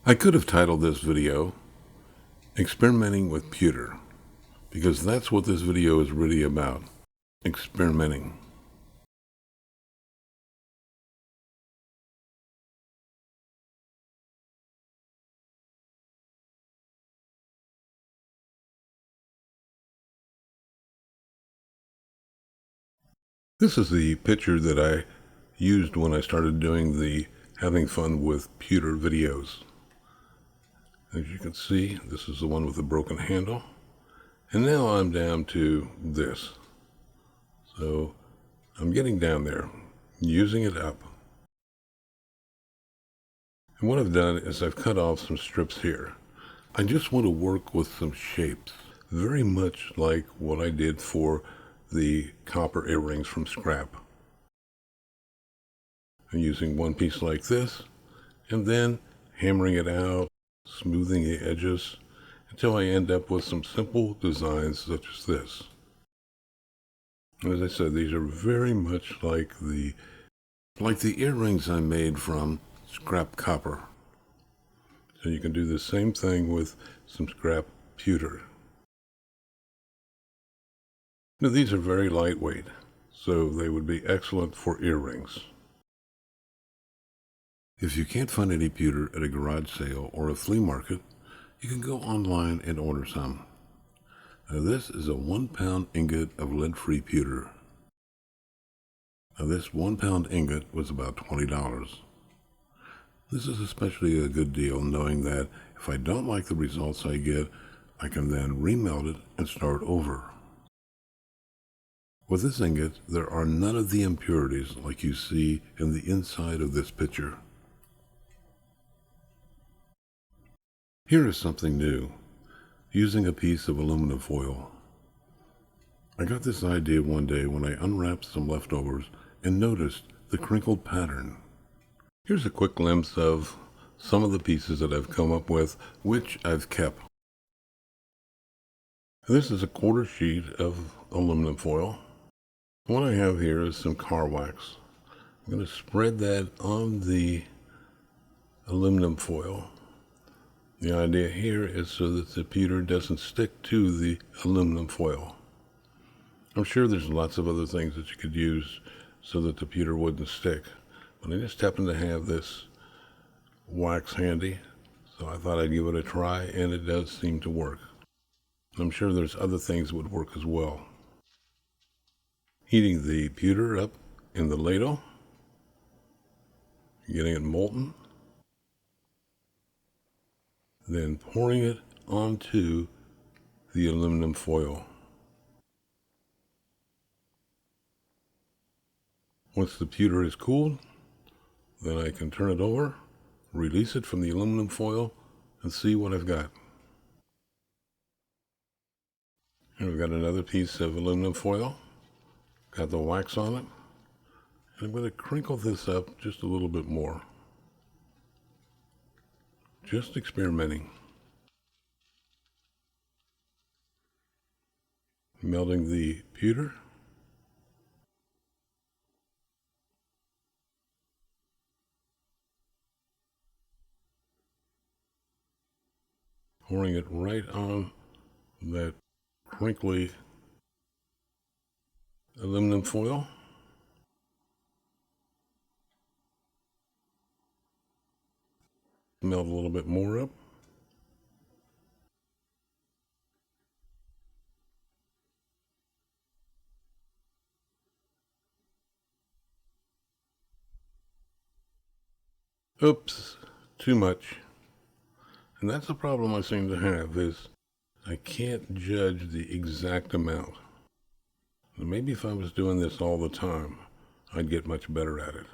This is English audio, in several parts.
I could have titled this video, Experimenting with Pewter, because that's what this video is really about, experimenting. This is the picture that I used when I started doing the having fun with pewter videos. As you can see, this is the one with the broken handle. And now I'm down to this. So I'm getting down there, using it up. And what I've done is I've cut off some strips here. I just want to work with some shapes, very much like what I did for the copper earrings from scrap. I'm using one piece like this, and then hammering it out, smoothing the edges, until I end up with some simple designs such as this. And as I said, these are very much like the earrings I made from scrap copper. So you can do the same thing with some scrap pewter. Now these are very lightweight, so they would be excellent for earrings. If you can't find any pewter at a garage sale or a flea market, you can go online and order some. Now this is a 1 pound ingot of lead-free pewter. Now this 1 pound ingot was about $20. This is especially a good deal knowing that if I don't like the results I get, I can then remelt it and start over. With this ingot, there are none of the impurities like you see in the inside of this picture. Here is something new, using a piece of aluminum foil. I got this idea one day when I unwrapped some leftovers and noticed the crinkled pattern. Here's a quick glimpse of some of the pieces that I've come up with, which I've kept. This is a 1/4 sheet of aluminum foil. What I have here is some car wax. I'm going to spread that on the aluminum foil. The idea here is so that the pewter doesn't stick to the aluminum foil. I'm sure there's lots of other things that you could use so that the pewter wouldn't stick, but I just happen to have this wax handy, so I thought I'd give it a try, and it does seem to work. I'm sure there's other things that would work as well. Heating the pewter up in the ladle, getting it molten, then pouring it onto the aluminum foil. Once the pewter is cooled, then I can turn it over, release it from the aluminum foil, and see what I've got. And we've got another piece of aluminum foil, got the wax on it, and I'm going to crinkle this up just a little bit more. Just experimenting. Melting the pewter. Pouring it right on that crinkly aluminum foil. Melt a little bit more up. Oops, too much. And that's the problem I seem to have, is I can't judge the exact amount. And maybe if I was doing this all the time, I'd get much better at it.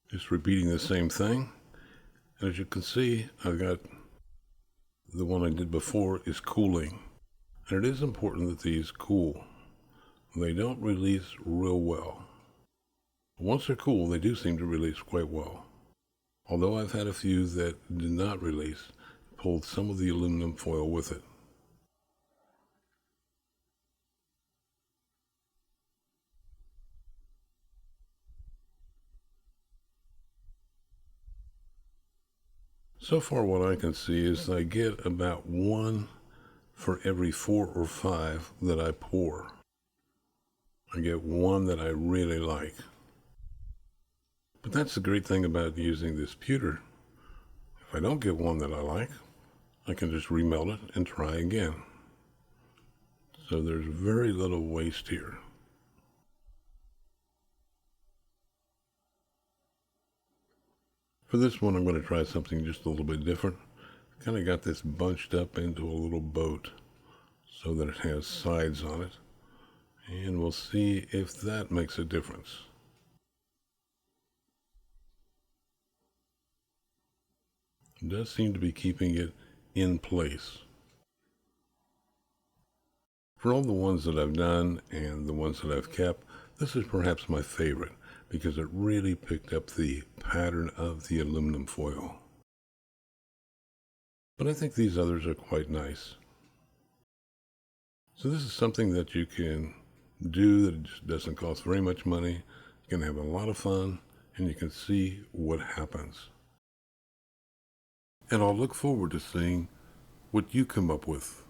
Just repeating the same thing. And as you can see, I've got the one I did before is cooling. And it is important that these cool. They don't release real well. Once they're cool, they do seem to release quite well. Although I've had a few that did not release, pulled some of the aluminum foil with it. So far what I can see is I get about 1 for every 4 or 5 that I pour. I get 1 that I really like. But that's the great thing about using this pewter. If I don't get 1 that I like, I can just remelt it and try again. So there's very little waste here. For this one, I'm going to try something just a little bit different. Kind of got this bunched up into a little boat so that it has sides on it. And we'll see if that makes a difference. It does seem to be keeping it in place. For all the ones that I've done and the ones that I've kept, this is perhaps my favorite because it really picked up the pattern of the aluminum foil. But I think these others are quite nice. So this is something that you can do that just doesn't cost very much money. You can have a lot of fun and you can see what happens. And I'll look forward to seeing what you come up with.